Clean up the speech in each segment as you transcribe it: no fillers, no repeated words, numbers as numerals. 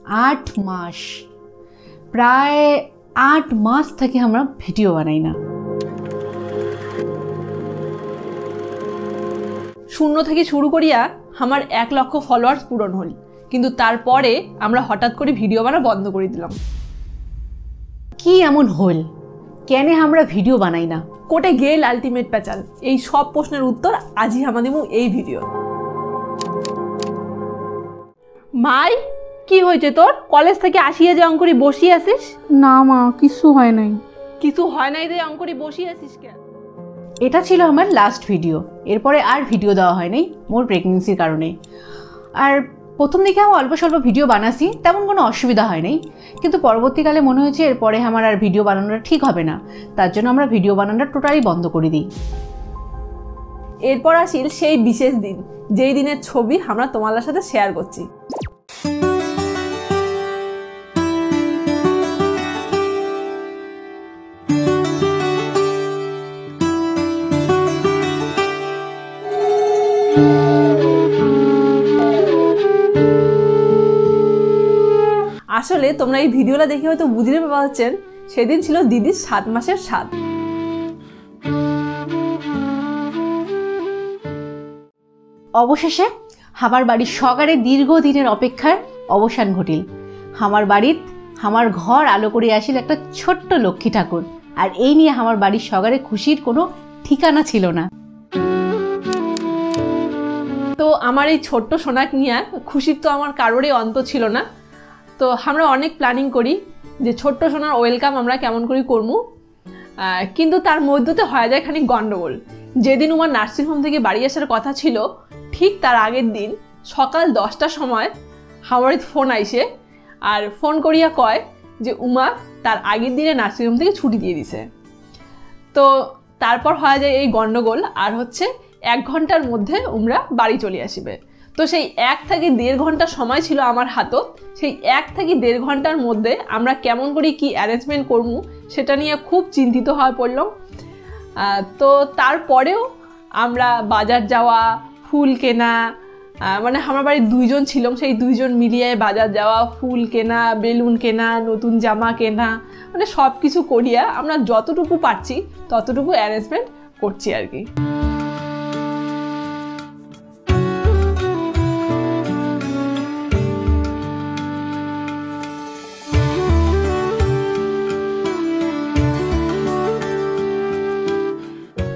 8 মাস, প্রায় 8 মাস থেকে আমরা ভিডিও বানাই না। শূন্য থেকে শুরু করিয়া আমার 1 লক্ষ ফলোয়ার্স পূরণ হল, কিন্তু তারপরে আমরা হঠাৎ করে ভিডিও বানা বন্ধ করে দিলাম। কি এমন হল, কেন আমরা ভিডিও বানাই না? কোটে গেল আলটিমেট প্যাচাল, এই সব প্রশ্নের উত্তর আজই আমাদের এই ভিডিও। মাই, কি হয়েছে তোর? কলেজ থেকে আসিয়া যে অঙ্কুরি বসিয়ে আসিস? না মা, কিছু হয় নাই। কিছু হয় নাই রে অঙ্কুরি বসিয়ে আসিস কেন? এটা ছিল আমার লাস্ট ভিডিও, এরপরে আর ভিডিও দেওয়া হয় নাই মোর প্রেগনেন্সির কারণে। আর প্রথম দিকে আমি অল্প স্বল্প ভিডিও বানাছি, তেমন কোনো অসুবিধা হয় নাই, কিন্তু পরবর্তীকালে মনে হয়েছে এরপরে আমার আর ভিডিও বানানোটা ঠিক হবে না, তার জন্য আমরা ভিডিও বানানোটা টোটালি বন্ধ করে দিই। এরপর আসিল সেই বিশেষ দিন, যেই দিনের ছবি আমরা তোমাদের সাথে শেয়ার করছি। আসলে তোমরা এই ভিডিওটা দেখে হয়তো বুঝতে পারছেন, সেদিন ছিল দিদির 7 মাসের স্বাদ। অবশেষে আমার বাড়ির সকালে দীর্ঘদিনের অপেক্ষার অবসান ঘটিল। আমার বাড়িত আমার ঘর আলো করে আসিল একটা ছোট্ট লক্ষ্মী ঠাকুর, আর এই নিয়ে আমার বাড়ির সকালে খুশির কোনো ঠিকানা ছিল না। তো আমার এই ছোট্ট সোনাক নিয়ে খুশির তো আমার কারোরই অন্ত ছিল না। তো আমরা অনেক প্ল্যানিং করি যে ছোট্ট সোনার ওয়েলকাম আমরা কেমন করে করবো, কিন্তু তার মধ্যতে হয়ে যায় খানিক গন্ডগোল। যেদিন আমার নার্সিংহোম থেকে বাড়ি আসার কথা ছিল, ঠিক তার আগের দিন সকাল 10টার সময় আমার ফোন আইসে, আর ফোন করিয়া কয় যে উমা তার আগের দিনে নার্সিংহোম থেকে ছুটি দিয়ে দিছে। তো তারপর হয়ে যায় এই গন্ডগোল, আর হচ্ছে 1 ঘন্টার মধ্যে আমরা বাড়ি চলে আসবে। তো সেই 1 থেকে 1.5 ঘন্টা সময় ছিল আমার হাতত, সেই 1 থেকে 1.5 ঘন্টার মধ্যে আমরা কেমন করে কি অ্যারেঞ্জমেন্ট করবো সেটা নিয়ে খুব চিন্তিত হয়ে পড়লাম। তো তারপরেও আমরা বাজার যাওয়া, ফুল কেনা, মানে আমার বাড়ির 2 জন ছিলাম, সেই 2 জন মিলিয়ে বাজার যাওয়া, ফুল কেনা, বেলুন কেনা, নতুন জামা কেনা, মানে সব কিছু করিয়া আমরা যতটুকু পারছি ততটুকু অ্যারেঞ্জমেন্ট করছি আর কি।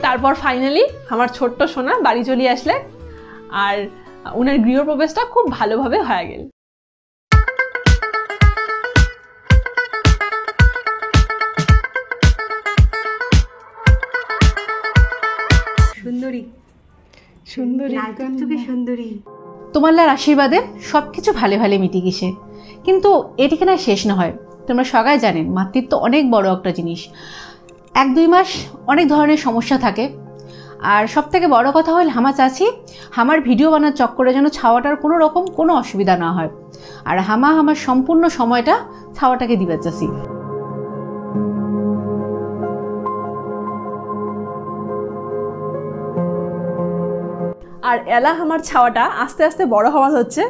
তারপর ফাইনালি আমার ছোট্ট সোনা বাড়ি চলে আসলে, আর ওনার গৃহপ্রবেশটা খুব ভালোভাবে হয়ে গেল। সুন্দরী সুন্দরী, সুন্দরী। তোমার আশীর্বাদে সব কিছু ভালো ভালো মিটি গেছে, কিন্তু এটি কেন শেষ না হয়। তোমরা সবাই জানেন মাতৃত্ব অনেক বড় একটা জিনিস। 1-2 মাস অনেক ধরনের সমস্যা থাকে, আর সব থেকে বড় কথা হল আমার চাচি আমার ভিডিও বানার চক্করে যেন ছাওয়াটার কোনো রকম কোনো অসুবিধা না হয়, আর আমার সম্পূর্ণ সময়টা ছাওয়াটাকে দিবার চাচি। আর এলা আমার ছাওয়াটা আস্তে আস্তে বড় হওয়া হচ্ছে,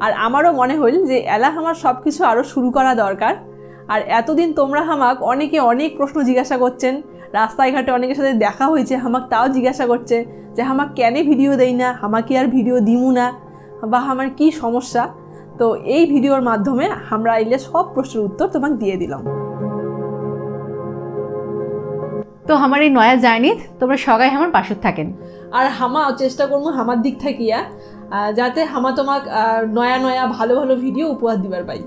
আর আমারও মনে হল যে এলা আমার সব কিছু আরও শুরু করা দরকার। আর এতদিন তোমরা আমাকে অনেকে অনেক প্রশ্ন জিজ্ঞাসা করছেন, রাস্তায় ঘাটে অনেকের সাথে দেখা হয়েছে, আমাকে তাও জিজ্ঞাসা করছে যে আমাকে কেন ভিডিও দেই না, আমাকে আর ভিডিও দিমু না, বা আমার কি সমস্যা। তো এই ভিডিওর মাধ্যমে আমরা এলে সব প্রশ্নের উত্তর তোমাকে দিয়ে দিলাম। তো আমার এই নয়া জার্নিত তোমরা সবাই আমার পাশে থাকেন, আর চেষ্টা করবো আমার দিক থাকিয়া যাতে তোমাক নয়া নয়া ভালো ভালো ভিডিও উপহার দিবার পাই।